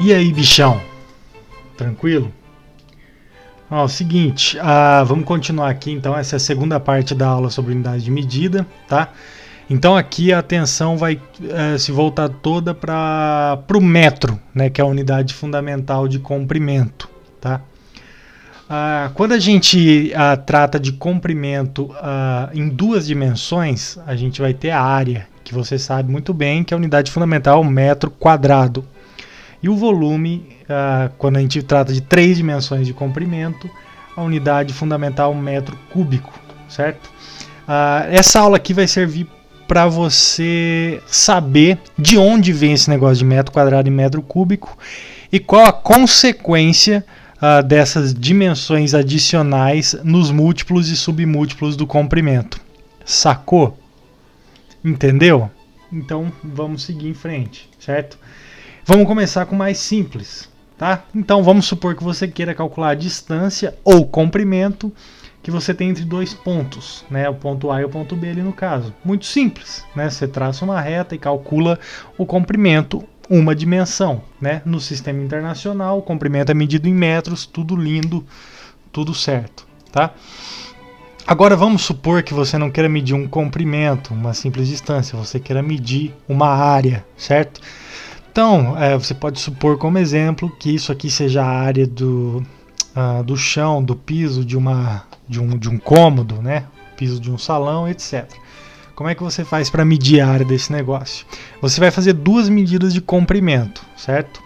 E aí, bichão? Tranquilo? Ó, o seguinte, vamos continuar aqui então, essa é a segunda parte da aula sobre unidade de medida, tá? Então aqui a atenção vai se voltar toda para o metro, né, que é a unidade fundamental de comprimento, tá? Quando a gente trata de comprimento em duas dimensões, a gente vai ter a área, que você sabe muito bem que é a unidade fundamental metro quadrado. E o volume, quando a gente trata de três dimensões de comprimento, a unidade fundamental metro cúbico, certo? Essa aula aqui vai servir para você saber de onde vem esse negócio de metro quadrado e metro cúbico e qual a consequência dessas dimensões adicionais nos múltiplos e submúltiplos do comprimento. Sacou? Entendeu? Então vamos seguir em frente, certo? Vamos começar com o mais simples, tá? Então vamos supor que você queira calcular a distância ou comprimento que você tem entre dois pontos, né? O ponto A e o ponto B ali no caso. Muito simples, né? Você traça uma reta e calcula o comprimento, uma dimensão, né? No sistema internacional, o comprimento é medido em metros, tudo lindo, tudo certo, tá? Agora vamos supor que você não queira medir um comprimento, uma simples distância, você queira medir uma área, certo? Então, você pode supor como exemplo que isso aqui seja a área do chão, do piso de um cômodo, né? Piso de um salão, etc. Como é que você faz para medir a área desse negócio? Você vai fazer duas medidas de comprimento, certo?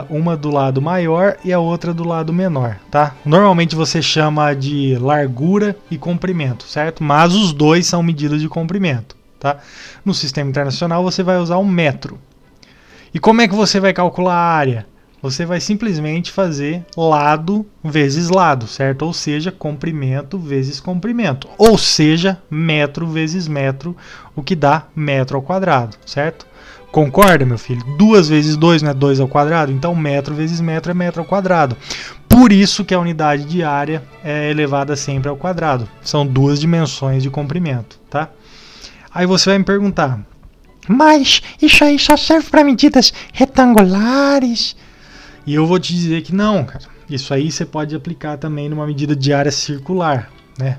Uma do lado maior e a outra do lado menor, tá? Normalmente você chama de largura e comprimento, certo? Mas os dois são medidas de comprimento, tá? No sistema internacional você vai usar um metro. E como é que você vai calcular a área? Você vai simplesmente fazer lado vezes lado, certo? Ou seja, comprimento vezes comprimento. Ou seja, metro vezes metro, o que dá metro ao quadrado, certo? Concorda, meu filho? 2 vezes 2 não é 2 ao quadrado? Então metro vezes metro é metro ao quadrado. Por isso que a unidade de área é elevada sempre ao quadrado. São duas dimensões de comprimento, tá? Aí você vai me perguntar, mas isso aí só serve para medidas retangulares? E eu vou te dizer que não, cara. Isso aí você pode aplicar também numa medida de área circular, né?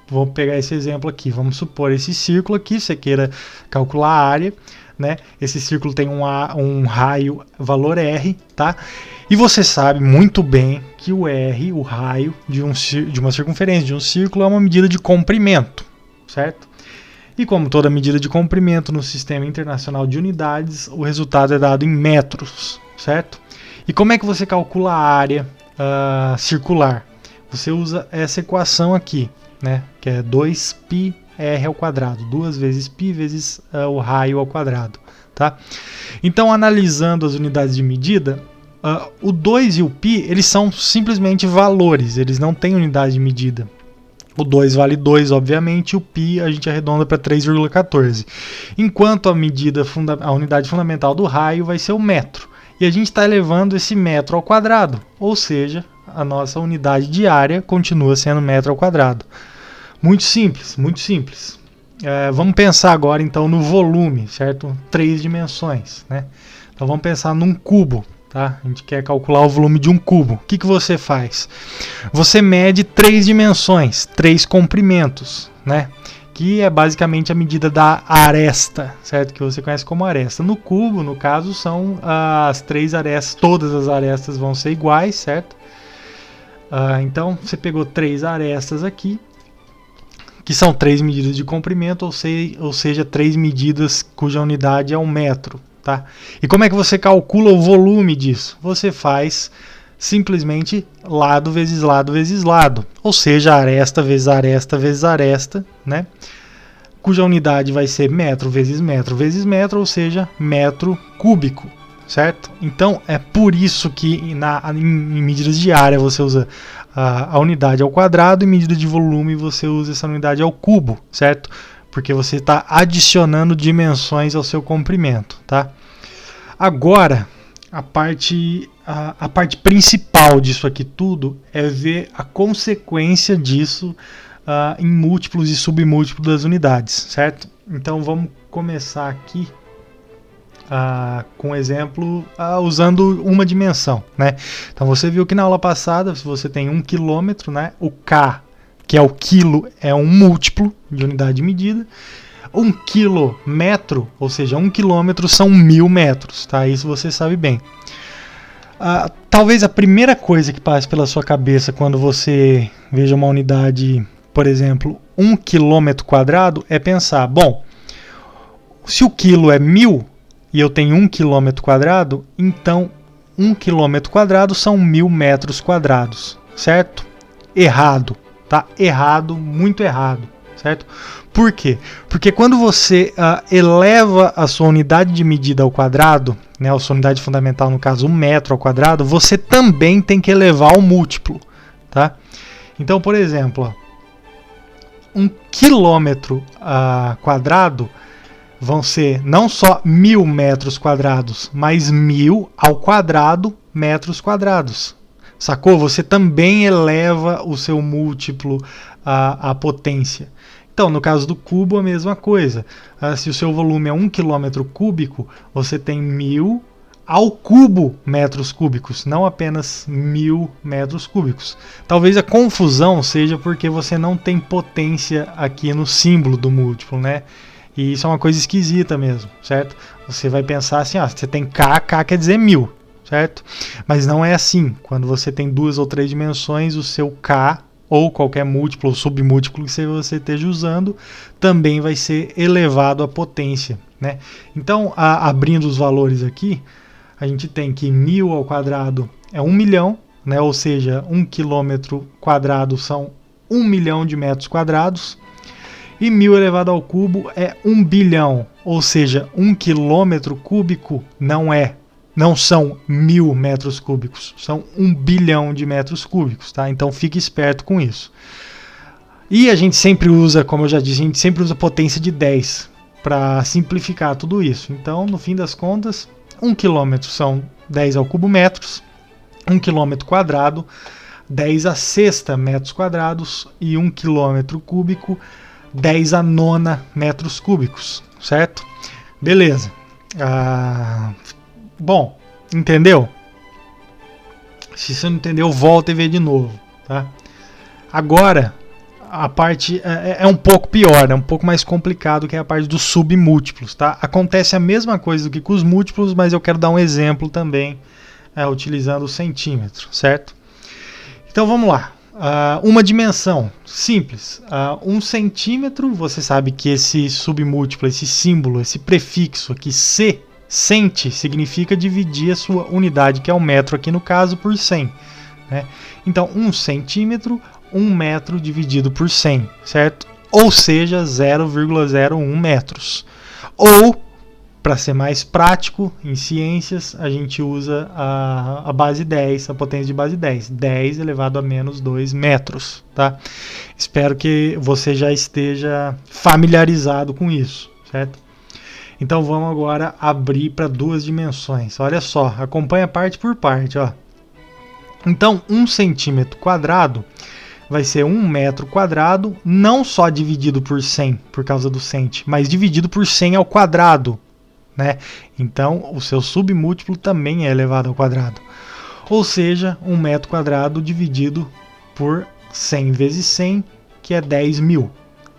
Vou pegar esse exemplo aqui. Vamos supor esse círculo aqui, você queira calcular a área, né? Esse círculo tem um raio, valor R, tá? E você sabe muito bem que o R, o raio de uma circunferência de um círculo, é uma medida de comprimento, certo? E como toda medida de comprimento no Sistema Internacional de Unidades, o resultado é dado em metros, certo? E como é que você calcula a área circular? Você usa essa equação aqui, né? Que é 2πr ao quadrado, 2 vezes π vezes o raio ao quadrado, tá? Então, analisando as unidades de medida, o 2 e o π, eles são simplesmente valores, eles não têm unidade de medida. O 2 vale 2, obviamente, e o π a gente arredonda para 3,14. Enquanto a unidade fundamental do raio vai ser o metro. E a gente está elevando esse metro ao quadrado, ou seja, a nossa unidade de área continua sendo metro ao quadrado. Muito simples, muito simples. Vamos pensar agora então no volume, certo? 3 dimensões, né? Então vamos pensar num cubo. Tá? A gente quer calcular o volume de um cubo. O que você faz? Você mede 3 dimensões, 3 comprimentos, né? Que é basicamente a medida da aresta, certo? Que você conhece como aresta. No cubo, no caso, são as 3 arestas, todas as arestas vão ser iguais, certo? Então, você pegou 3 arestas aqui, que são 3 medidas de comprimento, ou seja, 3 medidas cuja unidade é um metro. Tá? E como é que você calcula o volume disso? Você faz simplesmente lado vezes lado vezes lado, ou seja, aresta vezes aresta vezes aresta, né? Cuja unidade vai ser metro vezes metro vezes metro, ou seja, metro cúbico, certo? Então é por isso que em medidas de área você usa a unidade ao quadrado, e em medida de volume você usa essa unidade ao cubo, certo? Porque você está adicionando dimensões ao seu comprimento, tá? Agora, a parte principal disso aqui tudo é ver a consequência disso em múltiplos e submúltiplos das unidades, certo? Então vamos começar aqui com exemplo usando uma dimensão, né? Então você viu que na aula passada, se você tem 1 quilômetro, né, o K, que é o quilo, é um múltiplo de unidade de medida. 1 quilômetro, ou seja, 1 quilômetro são 1000 metros, tá? Isso você sabe bem. Talvez a primeira coisa que passe pela sua cabeça quando você veja uma unidade, por exemplo, 1 quilômetro quadrado, é pensar, bom, se o quilo é 1000 e eu tenho 1 quilômetro quadrado, então 1 quilômetro quadrado são 1000 metros quadrados, certo? Errado, tá? Errado, muito errado, certo? Por quê? Porque quando você eleva a sua unidade de medida ao quadrado, né, a sua unidade fundamental, no caso 1 metro ao quadrado, você também tem que elevar o múltiplo, tá? Então, por exemplo, 1 quilômetro quadrado vão ser não só 1000 metros quadrados, mas 1000 ao quadrado metros quadrados. Sacou? Você também eleva o seu múltiplo à potência. Então, no caso do cubo, a mesma coisa. Se o seu volume é 1 km cúbico, você tem 1000 ao cubo metros cúbicos, não apenas 1000 metros cúbicos. Talvez a confusão seja porque você não tem potência aqui no símbolo do múltiplo, né? E isso é uma coisa esquisita mesmo, certo? Você vai pensar assim, você tem K, K quer dizer 1000, certo? Mas não é assim. Quando você tem 2 ou 3 dimensões, o seu K, ou qualquer múltiplo ou submúltiplo que você esteja usando, também vai ser elevado à potência, né? Então, abrindo os valores aqui, a gente tem que 1000 ao quadrado é 1 milhão, né? Ou seja, 1 quilômetro quadrado são 1 milhão de metros quadrados, e 1000 elevado ao cubo é 1 bilhão, ou seja, 1 quilômetro cúbico não são 1000 metros cúbicos, são 1 bilhão de metros cúbicos, tá? Então fique esperto com isso. E a gente sempre usa, como eu já disse, a gente sempre usa potência de 10 para simplificar tudo isso. Então, no fim das contas, 1 quilômetro são 10 ao cubo metros, 1 quilômetro quadrado, 10 a sexta metros quadrados, e 1 quilômetro cúbico, 10 a nona metros cúbicos, certo? Beleza. Bom, entendeu? Se você não entendeu, volta e vê de novo, tá? Agora, a parte é um pouco pior, é um pouco mais complicado, que é a parte dos submúltiplos, tá? Acontece a mesma coisa do que com os múltiplos, mas eu quero dar um exemplo também, utilizando o centímetro, certo? Então vamos lá. Uma dimensão simples. 1 centímetro, você sabe que esse submúltiplo, esse símbolo, esse prefixo aqui, C, centi, significa dividir a sua unidade, que é o metro aqui no caso, por 100. Né? Então, 1 centímetro, 1 metro dividido por 100, certo? Ou seja, 0,01 metros. Ou, para ser mais prático, em ciências, a gente usa a base 10, a potência de base 10. 10 elevado a menos 2 metros. Tá? Espero que você já esteja familiarizado com isso, certo? Então vamos agora abrir para 2 dimensões. Olha só, acompanha parte por parte. Ó. Então, 1 centímetro quadrado vai ser 1 metro quadrado, não só dividido por 100, por causa do centi, mas dividido por 100 ao quadrado. Né? Então, o seu submúltiplo também é elevado ao quadrado. Ou seja, 1 metro quadrado dividido por 100 vezes 100, que é 10.000.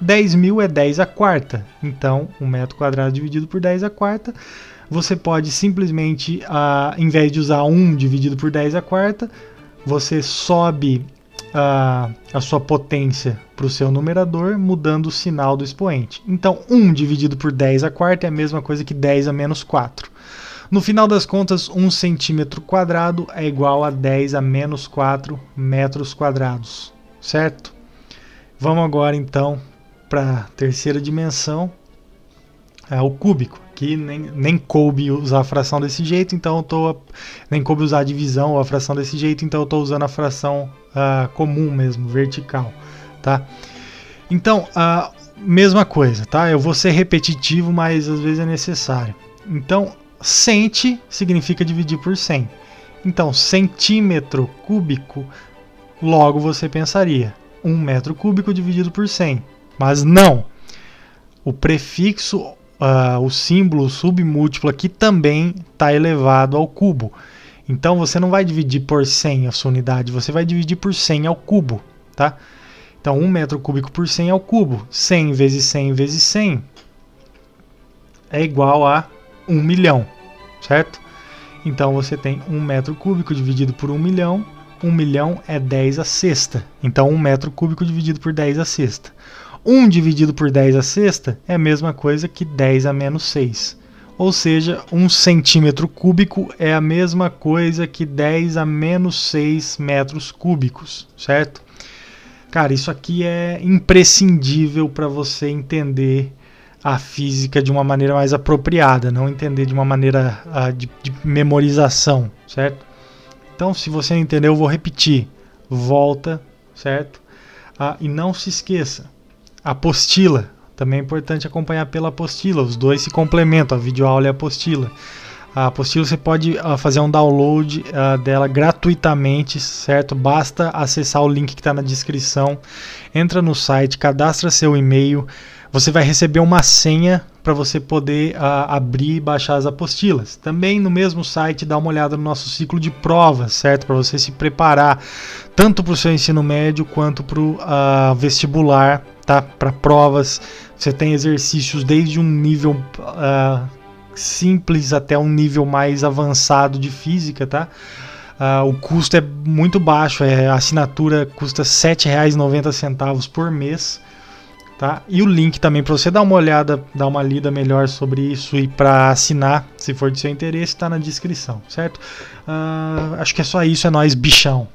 10.000 é 10 à quarta. Então, 1 metro quadrado dividido por 10 à quarta, você pode simplesmente, em vez de usar 1 dividido por 10 à quarta, você sobe a sua potência para o seu numerador, mudando o sinal do expoente. Então, 1 dividido por 10 à quarta é a mesma coisa que 10 a menos 4. No final das contas, 1 centímetro quadrado é igual a 10 a menos 4 metros quadrados, certo? Vamos agora, então, para a terceira dimensão, o cúbico. Aqui nem coube usar a fração desse jeito, então nem coube usar a divisão ou a fração desse jeito, então eu estou usando a fração comum mesmo, vertical, tá? Então, mesma coisa, tá? Eu vou ser repetitivo, mas às vezes é necessário. Então, centi significa dividir por 100. Então, centímetro cúbico, logo você pensaria 1 metro cúbico dividido por 100. Mas não. O prefixo o símbolo submúltiplo aqui também está elevado ao cubo. Então você não vai dividir por 100 a sua unidade, você vai dividir por 100 ao cubo, tá? Então 1 metro cúbico por 100 ao cubo. 100 vezes 100 vezes 100 é igual a 1 milhão, certo? Então você tem 1 metro cúbico dividido por 1 milhão. 1 milhão é 10 a sexta. Então 1 metro cúbico dividido por 10 a sexta. 1 dividido por 10 a sexta é a mesma coisa que 10 a menos 6. Ou seja, 1 centímetro cúbico é a mesma coisa que 10 a menos 6 metros cúbicos, certo? Cara, isso aqui é imprescindível para você entender a física de uma maneira mais apropriada, não entender de uma maneira de memorização, certo? Então, se você não entendeu, eu vou repetir. Volta, certo? E não se esqueça, a apostila, também é importante acompanhar pela apostila, os dois se complementam, a videoaula e a apostila. A apostila você pode fazer um download dela gratuitamente, certo? Basta acessar o link que está na descrição, entra no site, cadastra seu e-mail, você vai receber uma senha para você poder abrir e baixar as apostilas. Também no mesmo site dá uma olhada no nosso ciclo de provas, certo? Para você se preparar tanto para o seu ensino médio quanto para o vestibular, tá? Para provas, você tem exercícios desde um nível simples até um nível mais avançado de física, tá? O custo é muito baixo, a assinatura custa R$ 7,90 por mês, tá? E o link também para você dar uma olhada, dar uma lida melhor sobre isso e para assinar, se for de seu interesse, está na descrição, certo? Acho que é só isso, é nóis, bichão!